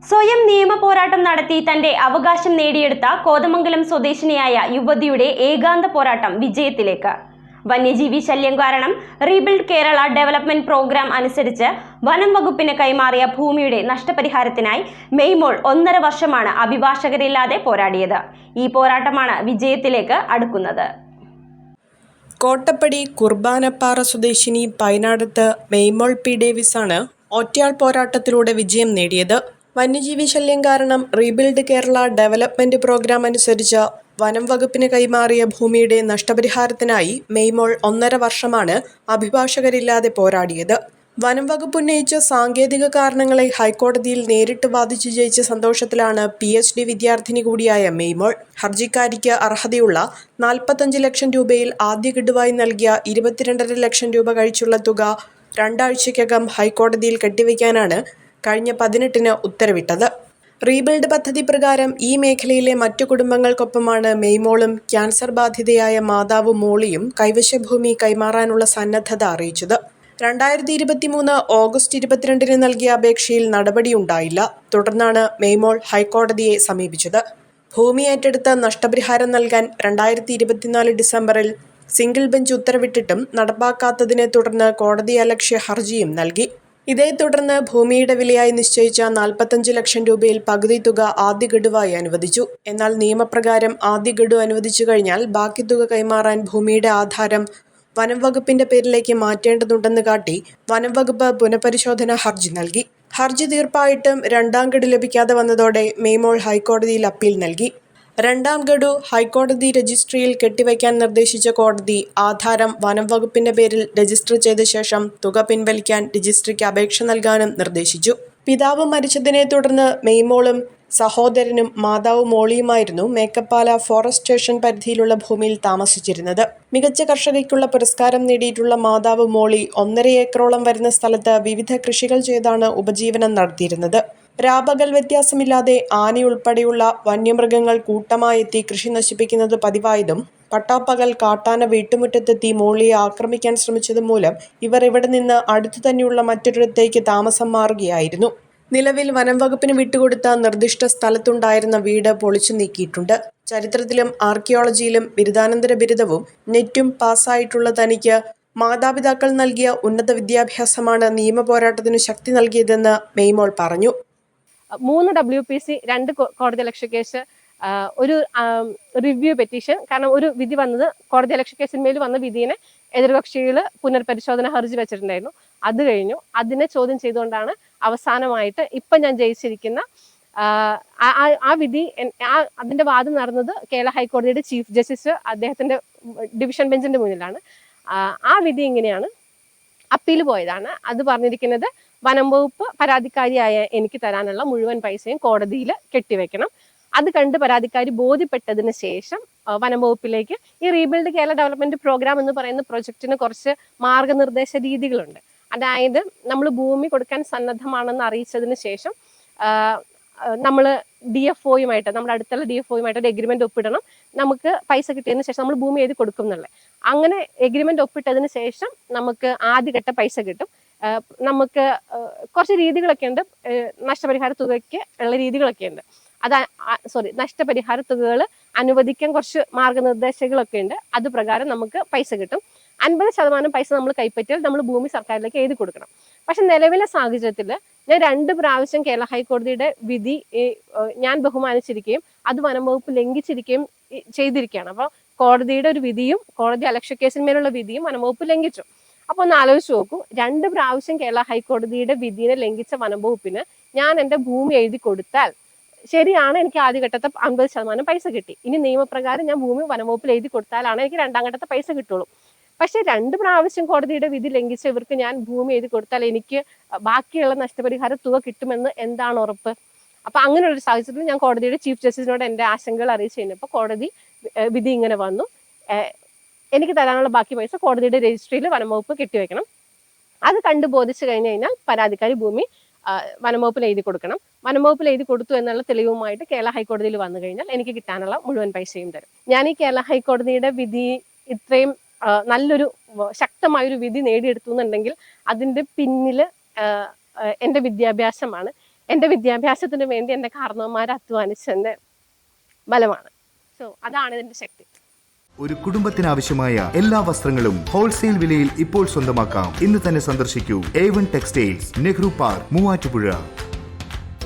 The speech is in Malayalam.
സ്വയം നിയമ പോരാട്ടം നടത്തി തന്റെ അവകാശം നേടിയെടുത്ത കോതമംഗലം സ്വദേശിനിയായ യുവതിയുടെ ഏകാന്ത പോരാട്ടം വിജയത്തിലേക്ക്. വന്യജീവി ശല്യം കാരണം റീബിൽഡ് കേരള ഡെവലപ്മെന്റ് പ്രോഗ്രാം അനുസരിച്ച് വനം വകുപ്പിന് കൈമാറിയ ഭൂമിയുടെ നഷ്ടപരിഹാരത്തിനായി മെയ്മോൾ 1.5 വർഷമാണ് അഭിഭാഷകരില്ലാതെ പോരാടിയത്. ഈ പോരാട്ടമാണ് വിജയത്തിലേക്ക് അടുക്കുന്നത്. കോട്ടപ്പടി കുർബാനപ്പാറ സ്വദേശിനി പൈനാടത്ത് മെയ്മോൾ പി ഡേവിസാണ് ഒറ്റയാൾ പോരാട്ടത്തിലൂടെ വിജയം നേടിയത്. വന്യജീവി ശല്യം കാരണം റീബിൽഡ് കേരള ഡെവലപ്മെന്റ് പ്രോഗ്രാം അനുസരിച്ച് വനം വകുപ്പിന് കൈമാറിയ ഭൂമിയുടെ നഷ്ടപരിഹാരത്തിനായി മെയ്മോൾ 1.5 വർഷമാണ് അഭിഭാഷകരില്ലാതെ പോരാടിയത്. വനം വകുപ്പ് ഉന്നയിച്ച സാങ്കേതിക കാരണങ്ങളെ ഹൈക്കോടതിയിൽ നേരിട്ട് വാദിച്ചു ജയിച്ച സന്തോഷത്തിലാണ് PhD വിദ്യാർത്ഥിനി കൂടിയായ മെയ്മോൾ. ഹർജിക്കാരിക്ക് അർഹതയുള്ള 45 ലക്ഷം രൂപയിൽ ആദ്യ ഗഡുവായി നൽകിയ 22.5 ലക്ഷം രൂപ കഴിച്ചുള്ള തുക 2 ആഴ്ചയ്ക്കകം ഹൈക്കോടതിയിൽ കെട്ടിവയ്ക്കാനാണ് കഴിഞ്ഞ 18-ന് ഉത്തരവിട്ടത്. റീബിൽഡ് പദ്ധതി പ്രകാരം ഈ മേഖലയിലെ മറ്റു കുടുംബങ്ങൾക്കൊപ്പമാണ് മെയ്മോളും ക്യാൻസർ ബാധിതയായ മാതാവ് മോളിയും കൈവശ ഭൂമി കൈമാറാനുള്ള സന്നദ്ധത അറിയിച്ചത്. 2023 ഓഗസ്റ്റ് 22-ന് നൽകിയ അപേക്ഷയിൽ നടപടിയുണ്ടായില്ല. തുടർന്നാണ് മെയ്മോൾ ഹൈക്കോടതിയെ സമീപിച്ചത്. ഭൂമി ഏറ്റെടുത്ത് നഷ്ടപരിഹാരം നൽകാൻ 2024 ഡിസംബറിൽ സിംഗിൾ ബെഞ്ച് ഉത്തരവിട്ടിട്ടും നടപ്പാക്കാത്തതിനെ തുടർന്ന് കോടതിയലക്ഷ്യ ഹർജിയും നൽകി. ഇതേ തുടർന്ന് ഭൂമിയുടെ വിലയായി നിശ്ചയിച്ച 45 ലക്ഷം രൂപയിൽ പകുതി തുക ആദ്യ ഗഡുവായി അനുവദിച്ചു. എന്നാൽ നിയമപ്രകാരം ആദ്യ ഗഡു അനുവദിച്ചു കഴിഞ്ഞാൽ ബാക്കി തുക കൈമാറാൻ ഭൂമിയുടെ ആധാരം വനം വകുപ്പിന്റെ പേരിലേക്ക് മാറ്റേണ്ടതുണ്ടെന്ന് കാട്ടി വനം വകുപ്പ് പുനഃപരിശോധന ഹർജി നൽകി. ഹർജി തീർപ്പായിട്ടും 2ാം ഗഡു ലഭിക്കാതെ വന്നതോടെ മെയ്മോൾ ഹൈക്കോടതിയിൽ അപ്പീൽ നൽകി. 2ാം ഗഡു ഹൈക്കോടതി രജിസ്ട്രിയിൽ കെട്ടിവയ്ക്കാൻ നിർദ്ദേശിച്ച കോടതി ആധാരം വനം വകുപ്പിന്റെ പേരിൽ രജിസ്റ്റർ ചെയ്ത ശേഷം തുക പിൻവലിക്കാൻ രജിസ്ട്രിക്ക് അപേക്ഷ നൽകാനും നിർദ്ദേശിച്ചു. പിതാവ് മരിച്ചതിനെ തുടർന്ന് മെയ്മോളും സഹോദരനും മാതാവ് മോളിയുമായിരുന്നു മേക്കപ്പാല ഫോറസ്റ്റ് സ്റ്റേഷൻ പരിധിയിലുള്ള ഭൂമിയിൽ താമസിച്ചിരുന്നത്. മികച്ച കർഷകയ്ക്കുള്ള പുരസ്കാരം നേടിയിട്ടുള്ള മാതാവ് മോളി 1.5 ഏക്കറോളം വരുന്ന സ്ഥലത്ത് വിവിധ കൃഷികൾ ചെയ്താണ് ഉപജീവനം നടത്തിയിരുന്നത്. രാപകൽ വ്യത്യാസമില്ലാതെ ആനയുൾപ്പെടെയുള്ള വന്യമൃഗങ്ങൾ കൂട്ടമായി എത്തി കൃഷി നശിപ്പിക്കുന്നത് പതിവായതും പട്ടാപ്പകൽ കാട്ടാന വീട്ടുമുറ്റത്തെത്തി മോളിയെ ആക്രമിക്കാൻ ശ്രമിച്ചതും മൂലം ഇവർ ഇവിടെ നിന്ന് അടുത്തു തന്നെയുള്ള മറ്റൊരിടത്തേക്ക് താമസം മാറുകയായിരുന്നു. നിലവിൽ വനം വകുപ്പിന് വിട്ടുകൊടുത്ത നിർദ്ദിഷ്ട സ്ഥലത്തുണ്ടായിരുന്ന വീട് പൊളിച്ചു നീക്കിയിട്ടുണ്ട്. ചരിത്രത്തിലും ആർക്കിയോളജിയിലും ബിരുദാനന്തര ബിരുദവും നെറ്റും പാസ്സായിട്ടുള്ള തനിക്ക് മാതാപിതാക്കൾ നൽകിയ ഉന്നത വിദ്യാഭ്യാസമാണ് നിയമ പോരാട്ടത്തിനു ശക്തി നൽകിയതെന്ന് മെയ്മോൾ പറഞ്ഞു. 3 WPC, 2 കോടതിയലക്ഷ്യ കേസ്, ഒരു റിവ്യൂ പെറ്റീഷൻ. കാരണം ഒരു വിധി വന്നത് കോടതിയലക്ഷ്യ കേസിന്മേൽ വന്ന വിധിയെ എതിർകക്ഷികൾ പുനർപരിശോധന ഹർജി വെച്ചിട്ടുണ്ടായിരുന്നു. അത് കഴിഞ്ഞു. അതിനെ ചോദ്യം ചെയ്തുകൊണ്ടാണ് അവസാനമായിട്ട് ഇപ്പം ഞാൻ ജയിച്ചിരിക്കുന്ന ആ വിധി, അതിന്റെ വാദം നടന്നത് കേരള ഹൈക്കോടതിയുടെ ചീഫ് ജസ്റ്റിസ് അദ്ദേഹത്തിന്റെ ഡിവിഷൻ ബെഞ്ചിന്റെ മുന്നിലാണ്. ആ വിധി ഇങ്ങനെയാണ്. അപ്പീൽ പോയതാണ്. അത് പറഞ്ഞിരിക്കുന്നത് വനം വകുപ്പ് പരാതിക്കാരിയായ എനിക്ക് തരാനുള്ള മുഴുവൻ പൈസയും കോടതിയിൽ കെട്ടിവെക്കണം. അത് കണ്ട് പരാതിക്കാരി ബോധ്യപ്പെട്ടതിന് ശേഷം വനം വകുപ്പിലേക്ക് ഈ റീബിൽഡ് കേരള ഡെവലപ്മെന്റ് പ്രോഗ്രാം എന്ന് പറയുന്ന പ്രൊജക്ടിന് കുറച്ച് മാർഗനിർദ്ദേശ രീതികളുണ്ട്. അതായത് നമ്മൾ ഭൂമി കൊടുക്കാൻ സന്നദ്ധമാണെന്ന് അറിയിച്ചതിന് ശേഷം നമ്മൾ DFOയുമായിട്ട്, നമ്മുടെ അടുത്തുള്ള DFOയുമായിട്ട് ഒരു എഗ്രിമെന്റ് ഒപ്പിടണം. നമുക്ക് പൈസ കിട്ടിയതിന് ശേഷം നമ്മൾ ഭൂമി എഴുതി കൊടുക്കും എന്നുള്ളത്. അങ്ങനെ എഗ്രിമെന്റ് ഒപ്പിട്ടതിന് ശേഷം നമുക്ക് ആദ്യഘട്ട പൈസ കിട്ടും. നമുക്ക് കുറച്ച് രീതികളൊക്കെ ഉണ്ട്. നഷ്ടപരിഹാര തുകയ്ക്ക് ഉള്ള രീതികളൊക്കെ ഉണ്ട്. നഷ്ടപരിഹാര തുകകൾ അനുവദിക്കാൻ കുറച്ച് മാർഗനിർദ്ദേശങ്ങളൊക്കെ ഉണ്ട്. അത് പ്രകാരം നമുക്ക് പൈസ കിട്ടും. 50% പൈസ നമ്മൾ കൈപ്പറ്റിയാൽ നമ്മൾ ഭൂമി സർക്കാരിലേക്ക് എഴുതി കൊടുക്കണം. പക്ഷെ നിലവിലെ സാഹചര്യത്തിൽ ഞാൻ 2 പ്രാവശ്യം കേരള ഹൈക്കോടതിയുടെ വിധി ഞാൻ ബഹുമാനിച്ചിരിക്കുകയും അത് വനം വകുപ്പ് ലംഘിച്ചിരിക്കുകയും ചെയ്തിരിക്കുകയാണ്. അപ്പോൾ കോടതിയുടെ ഒരു വിധിയും കോടതി അലക്ഷ്യ കേസിന്മേലുള്ള വിധിയും വനം വകുപ്പ് ലംഘിച്ചു. അപ്പോൾ ഒന്ന് ആലോചിച്ച് നോക്കൂ, 2 പ്രാവശ്യം കേരള ഹൈക്കോടതിയുടെ വിധിയെ ലംഘിച്ച വനം വകുപ്പിന് ഞാൻ എൻ്റെ ഭൂമി എഴുതി കൊടുത്താൽ ശരിയാണ്, എനിക്ക് ആദ്യഘട്ടത്തെ 50% പൈസ കിട്ടി. ഇനി നിയമപ്രകാരം ഞാൻ ഭൂമി വനം വകുപ്പിൽ എഴുതി കൊടുത്താലാണ് എനിക്ക് 2ാം ഘട്ടത്തെ പൈസ കിട്ടുള്ളൂ. പക്ഷെ 2 പ്രാവശ്യം കോടതിയുടെ വിധി ലംഘിച്ച ഇവർക്ക് ഞാൻ ഭൂമി എഴുതി കൊടുത്താൽ എനിക്ക് ബാക്കിയുള്ള നഷ്ടപരിഹാര തുക കിട്ടുമെന്ന് എന്താണ് ഉറപ്പ്? അപ്പൊ അങ്ങനെ ഒരു സാഹചര്യത്തിൽ ഞാൻ കോടതിയുടെ ചീഫ് ജസ്റ്റിസിനോട് എൻ്റെ ആശങ്കകൾ അറിയിച്ചു കഴിഞ്ഞപ്പോൾ കോടതി വിധി ഇങ്ങനെ വന്നു. എനിക്ക് തരാനുള്ള ബാക്കി പൈസ കോടതിയുടെ രജിസ്ട്രിയിൽ വനം വകുപ്പ് കെട്ടിവെക്കണം. അത് കണ്ടു ബോധിച്ചു കഴിഞ്ഞാൽ പരാതിക്കാരി ഭൂമി വനം വകുപ്പിൽ എഴുതി കൊടുക്കണം. വനം വകുപ്പിൽ എഴുതി കൊടുത്തു എന്നുള്ള തെളിവുമായിട്ട് കേരള ഹൈക്കോടതിയിൽ വന്നു കഴിഞ്ഞാൽ എനിക്ക് കിട്ടാനുള്ള മുഴുവൻ പൈസയും തരും. ഞാൻ ഈ കേരള ഹൈക്കോടതിയുടെ വിധി ഇത്രയും നല്ലൊരു ശക്തമായൊരു വിധി നേടിയെടുത്തു എന്നുണ്ടെങ്കിൽ അതിൻ്റെ പിന്നിൽ എൻ്റെ വിദ്യാഭ്യാസമാണ്. എൻ്റെ വിദ്യാഭ്യാസത്തിന് വേണ്ടി എൻ്റെ കാരണവന്മാർ അധ്വാനിച്ചതിൻ്റെ ബലമാണ്. സോ അതാണ് ഇതിൻ്റെ ശക്തി. ഒരു കുടുംബത്തിന് ആവശ്യമായ എല്ലാ വസ്ത്രങ്ങളും ഹോൾസെയിൽ വിലയിൽ ഇപ്പോൾ സ്വന്തമാക്കാം. ഇന്ന് തന്നെ സന്ദർശിക്കൂ A1 textiles, Nehru park, Muvattupuzha.